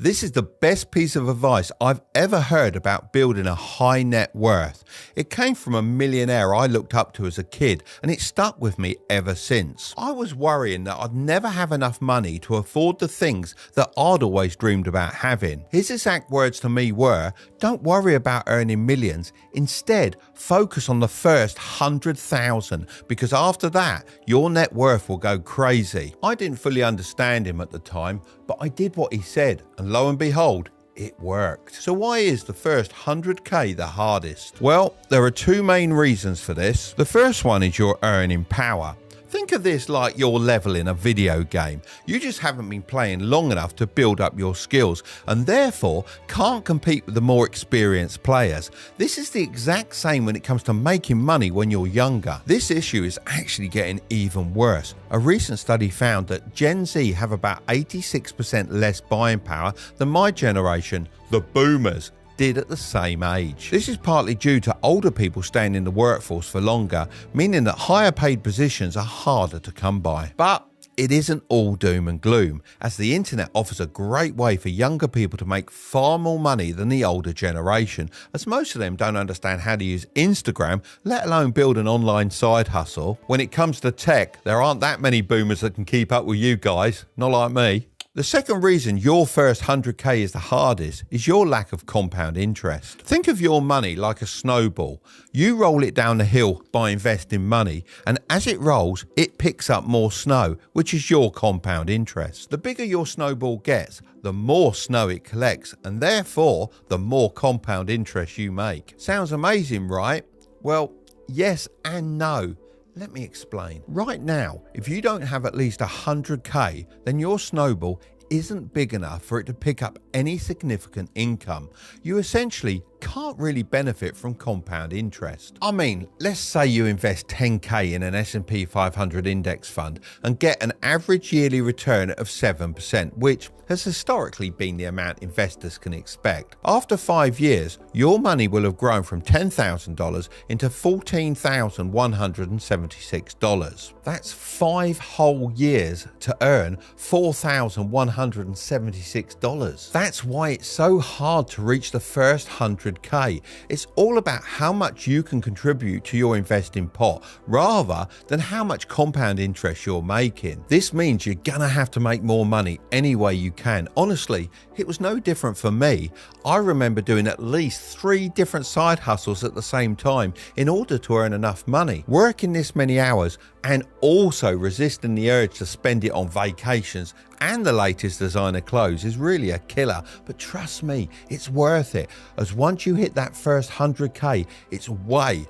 This is the best piece of advice I've ever heard about building a high net worth. It came from a millionaire I looked up to as a kid, and it stuck with me ever since. I was worrying that I'd never have enough money to afford the things that I'd always dreamed about having. His exact words to me were, "Don't worry about earning millions. Instead, focus on the first 100,000, because after that, your net worth will go crazy." I didn't fully understand him at the time, but I did what he said, and lo and behold, it worked. So why is the first 100k the hardest? Well, there are two main reasons for this. The first one is your earning power. Think of this like your level in a video game. You just haven't been playing long enough to build up your skills, and therefore can't compete with the more experienced players. This is the exact same when it comes to making money when you're younger. This issue is actually getting even worse. A recent study found that Gen Z have about 86% less buying power than my generation, the boomers, did at the same age. This is partly due to older people staying in the workforce for longer, meaning that higher paid positions are harder to come by. But it isn't all doom and gloom, as the internet offers a great way for younger people to make far more money than the older generation, as most of them don't understand how to use Instagram, let alone build an online side hustle. When it comes to tech, there aren't that many boomers that can keep up with you guys, not like me. The second reason your first 100k is the hardest is your lack of compound interest. Think of your money like a snowball. You roll it down the hill by investing money, and as it rolls, it picks up more snow, which is your compound interest. The bigger your snowball gets, the more snow it collects, and therefore, the more compound interest you make. Sounds amazing, right? Well, yes and no. Let me explain. Right now, if you don't have at least 100k, then your snowball isn't big enough for it to pick up any significant income. You essentially can't really benefit from compound interest. I mean, let's say you invest 10k in an S&P 500 index fund and get an average yearly return of 7%, which has historically been the amount investors can expect. After 5 years, your money will have grown from $10,000 into $14,176. That's 5 whole years to earn $4,176. That's why it's so hard to reach the first 100k. It's all about how much you can contribute to your investing pot rather than how much compound interest you're making. This means you're gonna have to make more money any way you can. Honestly, it was no different for me. I remember doing at least 3 different side hustles at the same time in order to earn enough money. Working this many hours and also resisting the urge to spend it on vacations and the latest designer clothes is really a killer, but trust me, it's worth it, as once you hit that first 100k, it's way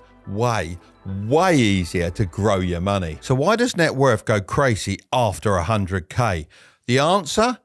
easier to grow your money. So why does net worth go crazy after 100k? The answer?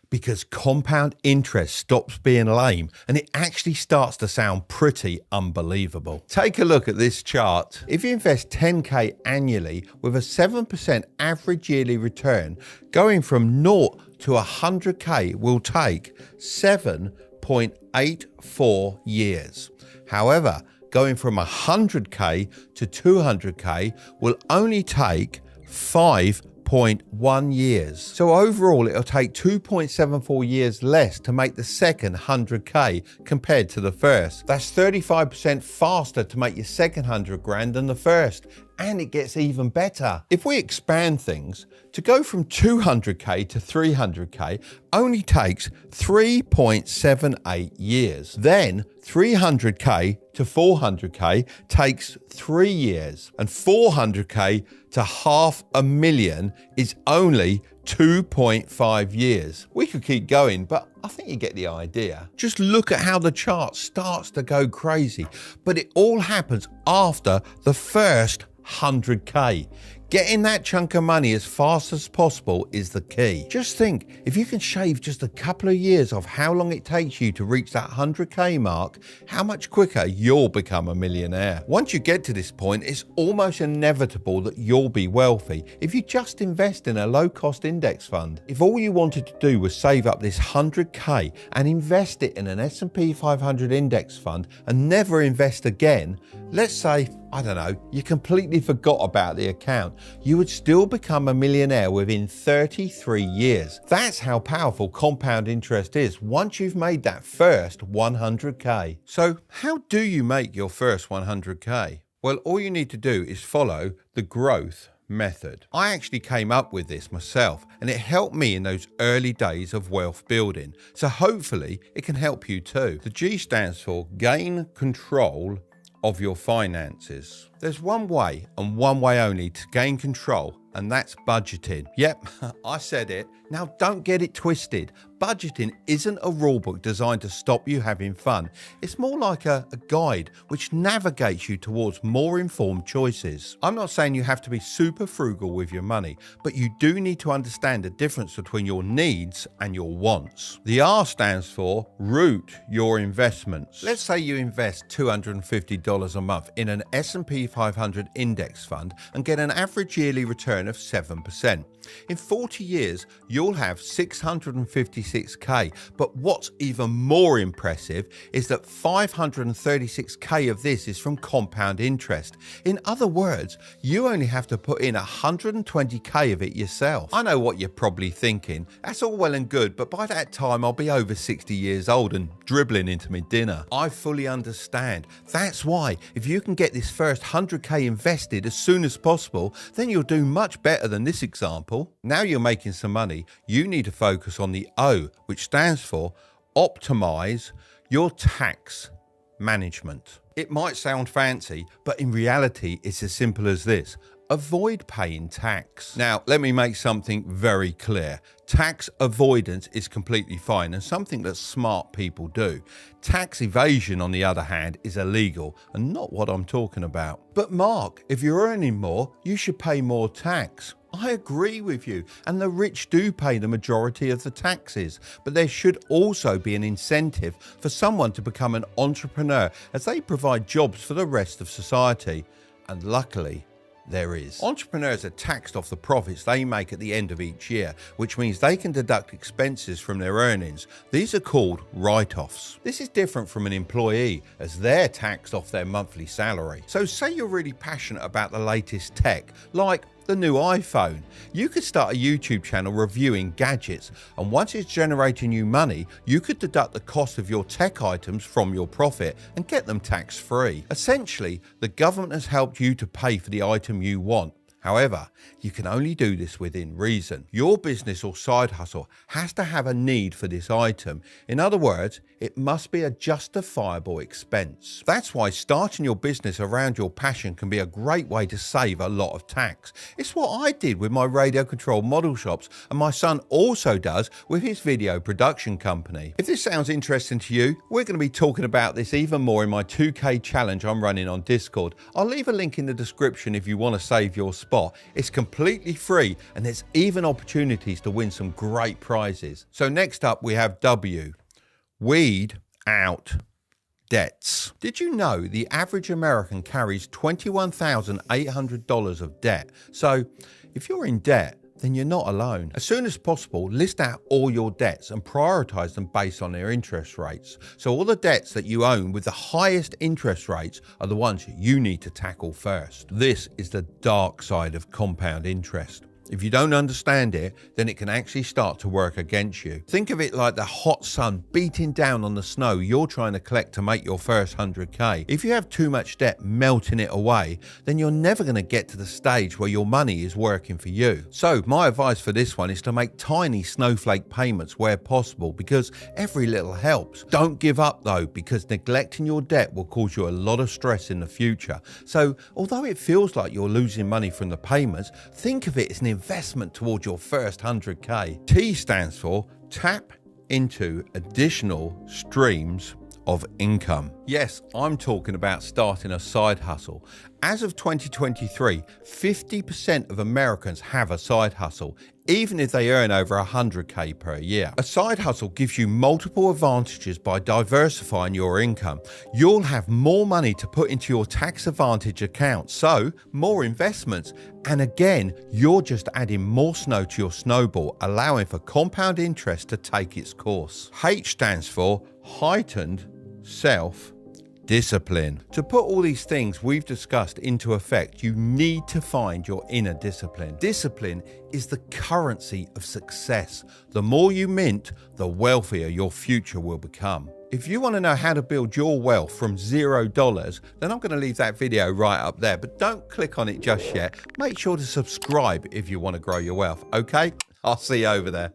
Because compound interest stops being lame and it actually starts to sound pretty unbelievable. Take a look at this chart. If you invest 10k annually with a 7% average yearly return, going from 0 to 100k will take 7.84 years. However, going from 100k to 200k will only take 5.1 years. So overall, it'll take 2.74 years less to make the second 100k compared to the first. That's 35% faster to make your second 100 grand than the first. And it gets even better. If we expand things, to go from 200k to 300k only takes 3.78 years. Then 300k to 400k takes 3 years. And 400k to $500,000 is only 2.5 years. We could keep going, but I think you get the idea. Just look at how the chart starts to go crazy, but it all happens after the first 100k. Getting that chunk of money as fast as possible is the key. Just think, if you can shave just a couple of years off how long it takes you to reach that 100k mark, how much quicker you'll become a millionaire. Once you get to this point, it's almost inevitable that you'll be wealthy if you just invest in a low-cost index fund. If all you wanted to do was save up this 100k and invest it in an S&P 500 index fund and never invest again, let's say I don't know, you completely forgot about the account, you would still become a millionaire within 33 years. That's how powerful compound interest is once you've made that first 100K. So how do you make your first 100K? Well, all you need to do is follow the growth method. I actually came up with this myself, and it helped me in those early days of wealth building. So hopefully it can help you too. The G stands for gain control of your finances. There's one way and one way only to gain control, and that's budgeting. Yep, I said it. Now don't get it twisted. Budgeting isn't a rulebook designed to stop you having fun. It's more like a guide which navigates you towards more informed choices. I'm not saying you have to be super frugal with your money, but you do need to understand the difference between your needs and your wants. The R stands for root your investments. Let's say you invest $250 a month in an S&P 500 index fund and get an average yearly return of 7%. In 40 years, you'll have 656K, but what's even more impressive is that 536K of this is from compound interest. In other words, you only have to put in 120K of it yourself. I know what you're probably thinking, that's all well and good, but by that time I'll be over 60 years old and dribbling into my dinner. I fully understand. That's why, if you can get this first 100K invested as soon as possible, then you'll do much better than this example. Now you're making some money, you need to focus on the O, which stands for optimize your tax management. It might sound fancy, but in reality, it's as simple as this. Avoid paying tax. Now, let me make something very clear. Tax avoidance is completely fine and something that smart people do. Tax evasion, on the other hand, is illegal and not what I'm talking about. But Mark, if you're earning more, you should pay more tax. I agree with you, and the rich do pay the majority of the taxes, but there should also be an incentive for someone to become an entrepreneur as they provide jobs for the rest of society. And luckily, there is. Entrepreneurs are taxed off the profits they make at the end of each year, which means they can deduct expenses from their earnings. These are called write-offs. This is different from an employee, as they're taxed off their monthly salary. So say you're really passionate about the latest tech, like the new iPhone. You could start a YouTube channel reviewing gadgets, and once it's generating you money, you could deduct the cost of your tech items from your profit and get them tax-free. Essentially, the government has helped you to pay for the item you want. However, you can only do this within reason. Your business or side hustle has to have a need for this item. In other words, it must be a justifiable expense. That's why starting your business around your passion can be a great way to save a lot of tax. It's what I did with my radio control model shops, and my son also does with his video production company. If this sounds interesting to you, we're going to be talking about this even more in my 2K challenge I'm running on Discord. I'll leave a link in the description if you want to save your spot. It's completely free, and there's even opportunities to win some great prizes. So next up we have W. Weed out debts. Did you know the average American carries $21,800 of debt? So if you're in debt, then you're not alone. As soon as possible, list out all your debts and prioritize them based on their interest rates. So all the debts that you own with the highest interest rates are the ones you need to tackle first. This is the dark side of compound interest. If you don't understand it, then it can actually start to work against you. Think of it like the hot sun beating down on the snow you're trying to collect to make your first 100K. If you have too much debt melting it away, then you're never going to get to the stage where your money is working for you. So my advice for this one is to make tiny snowflake payments where possible, because every little helps. Don't give up though, because neglecting your debt will cause you a lot of stress in the future. So although it feels like you're losing money from the payments, think of it as an investment towards your first 100K. T stands for tap into additional streams of income. Yes, I'm talking about starting a side hustle. As of 2023, 50% of Americans have a side hustle, even if they earn over 100K per year. A side hustle gives you multiple advantages by diversifying your income. You'll have more money to put into your tax advantage account, so more investments. And again, you're just adding more snow to your snowball, allowing for compound interest to take its course. H stands for heightened self Discipline. To put all these things we've discussed into effect, you need to find your inner discipline. Discipline is the currency of success. The more you mint, the wealthier your future will become. If you want to know how to build your wealth from $0, then I'm going to leave that video right up there, but don't click on it just yet. Make sure to subscribe if you want to grow your wealth, okay? I'll see you over there.